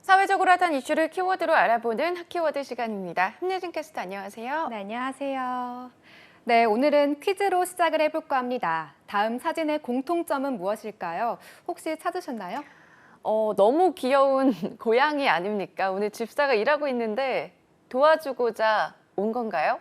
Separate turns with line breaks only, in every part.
사회적으로 핫한 이슈를 키워드로 알아보는 핫키워드 시간입니다. 함예진 캐스터 안녕하세요.
네, 안녕하세요. 네, 오늘은 퀴즈로 시작을 해볼까 합니다. 다음 사진의 공통점은 무엇일까요? 혹시 찾으셨나요?
너무 귀여운 고양이 아닙니까? 오늘 집사가 일하고 있는데 도와주고자 온 건가요?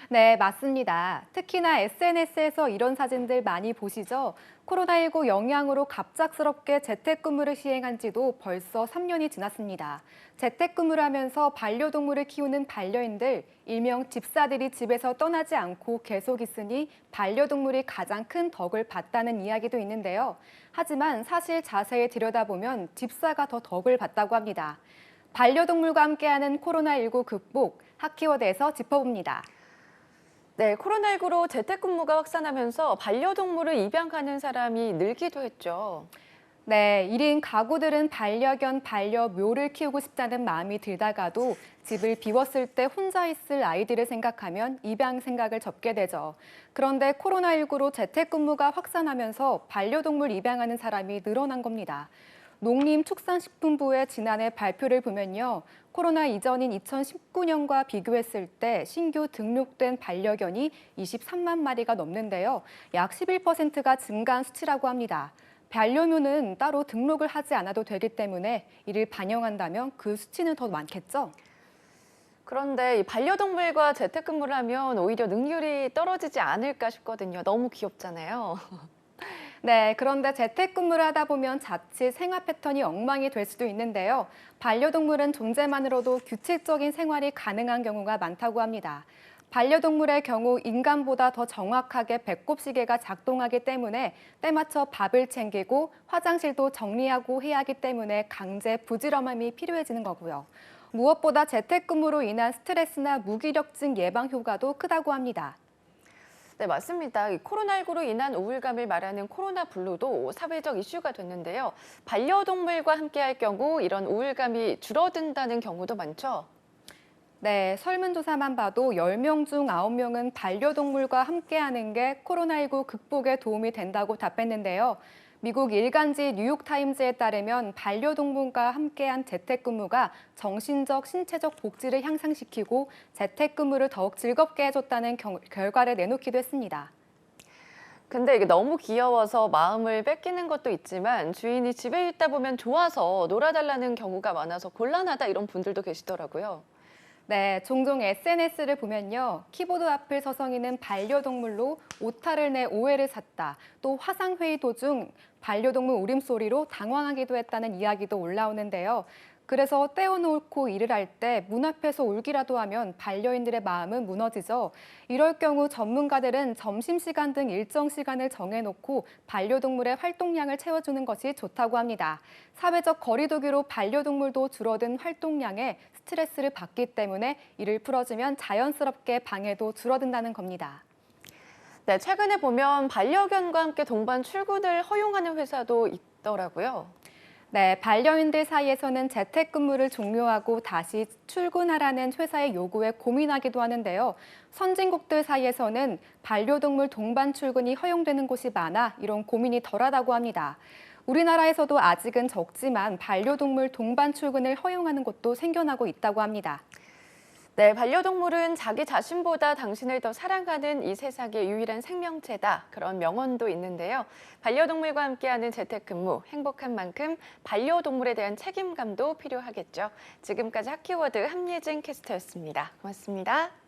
네, 맞습니다. 특히나 SNS에서 이런 사진들 많이 보시죠? 코로나19 영향으로 갑작스럽게 재택근무를 시행한 지도 벌써 3년이 지났습니다. 재택근무를 하면서 반려동물을 키우는 반려인들, 일명 집사들이 집에서 떠나지 않고 계속 있으니 반려동물이 가장 큰 덕을 봤다는 이야기도 있는데요. 하지만 사실 자세히 들여다보면 집사가 더 덕을 봤다고 합니다. 반려동물과 함께하는 코로나19 극복, 핫키워드에서 짚어봅니다.
네, 코로나19로 재택근무가 확산하면서 반려동물을 입양하는 사람이 늘기도 했죠.
네, 1인 가구들은 반려견, 반려묘를 키우고 싶다는 마음이 들다가도 집을 비웠을 때 혼자 있을 아이들을 생각하면 입양 생각을 접게 되죠. 그런데 코로나19로 재택근무가 확산하면서 반려동물 입양하는 사람이 늘어난 겁니다. 농림축산식품부의 지난해 발표를 보면요. 코로나 이전인 2019년과 비교했을 때 신규 등록된 반려견이 23만 마리가 넘는데요. 약 11%가 증가한 수치라고 합니다. 반려묘는 따로 등록을 하지 않아도 되기 때문에 이를 반영한다면 그 수치는 더 많겠죠?
그런데 이 반려동물과 재택근무를 하면 오히려 능률이 떨어지지 않을까 싶거든요. 너무 귀엽잖아요.
네, 그런데 재택근무를 하다 보면 자칫 생활 패턴이 엉망이 될 수도 있는데요. 반려동물은 존재만으로도 규칙적인 생활이 가능한 경우가 많다고 합니다. 반려동물의 경우 인간보다 더 정확하게 배꼽 시계가 작동하기 때문에 때맞춰 밥을 챙기고 화장실도 정리하고 해야 하기 때문에 강제 부지런함이 필요해지는 거고요. 무엇보다 재택근무로 인한 스트레스나 무기력증 예방 효과도 크다고 합니다.
네, 맞습니다. 이 코로나19로 인한 우울감을 말하는 코로나 블루도 사회적 이슈가 됐는데요. 반려동물과 함께할 경우 이런 우울감이 줄어든다는 경우도 많죠.
네, 설문조사만 봐도 10명 중 9명은 반려동물과 함께하는 게 코로나19 극복에 도움이 된다고 답했는데요. 미국 일간지 뉴욕타임즈에 따르면 반려동물과 함께한 재택근무가 정신적, 신체적 복지를 향상시키고 재택근무를 더욱 즐겁게 해줬다는 결과를 내놓기도 했습니다.
근데 이게 너무 귀여워서 마음을 뺏기는 것도 있지만 주인이 집에 있다 보면 좋아서 놀아달라는 경우가 많아서 곤란하다 이런 분들도 계시더라고요.
네, 종종 SNS를 보면요. 키보드 앞을 서성이는 반려동물로 오타를 내 오해를 샀다. 또 화상회의 도중 반려동물 울음소리로 당황하기도 했다는 이야기도 올라오는데요. 그래서 떼어놓고 일을 할 때 문 앞에서 울기라도 하면 반려인들의 마음은 무너지죠. 이럴 경우 전문가들은 점심시간 등 일정 시간을 정해놓고 반려동물의 활동량을 채워주는 것이 좋다고 합니다. 사회적 거리두기로 반려동물도 줄어든 활동량에 스트레스를 받기 때문에 이를 풀어주면 자연스럽게 방해도 줄어든다는 겁니다.
네, 최근에 보면 반려견과 함께 동반 출근을 허용하는 회사도 있더라고요.
네, 반려인들 사이에서는 재택근무를 종료하고 다시 출근하라는 회사의 요구에 고민하기도 하는데요. 선진국들 사이에서는 반려동물 동반 출근이 허용되는 곳이 많아 이런 고민이 덜하다고 합니다. 우리나라에서도 아직은 적지만 반려동물 동반 출근을 허용하는 곳도 생겨나고 있다고 합니다.
네, 반려동물은 자기 자신보다 당신을 더 사랑하는 이 세상의 유일한 생명체다. 그런 명언도 있는데요. 반려동물과 함께하는 재택근무, 행복한 만큼 반려동물에 대한 책임감도 필요하겠죠. 지금까지 핫키워드 함예진 캐스터였습니다. 고맙습니다.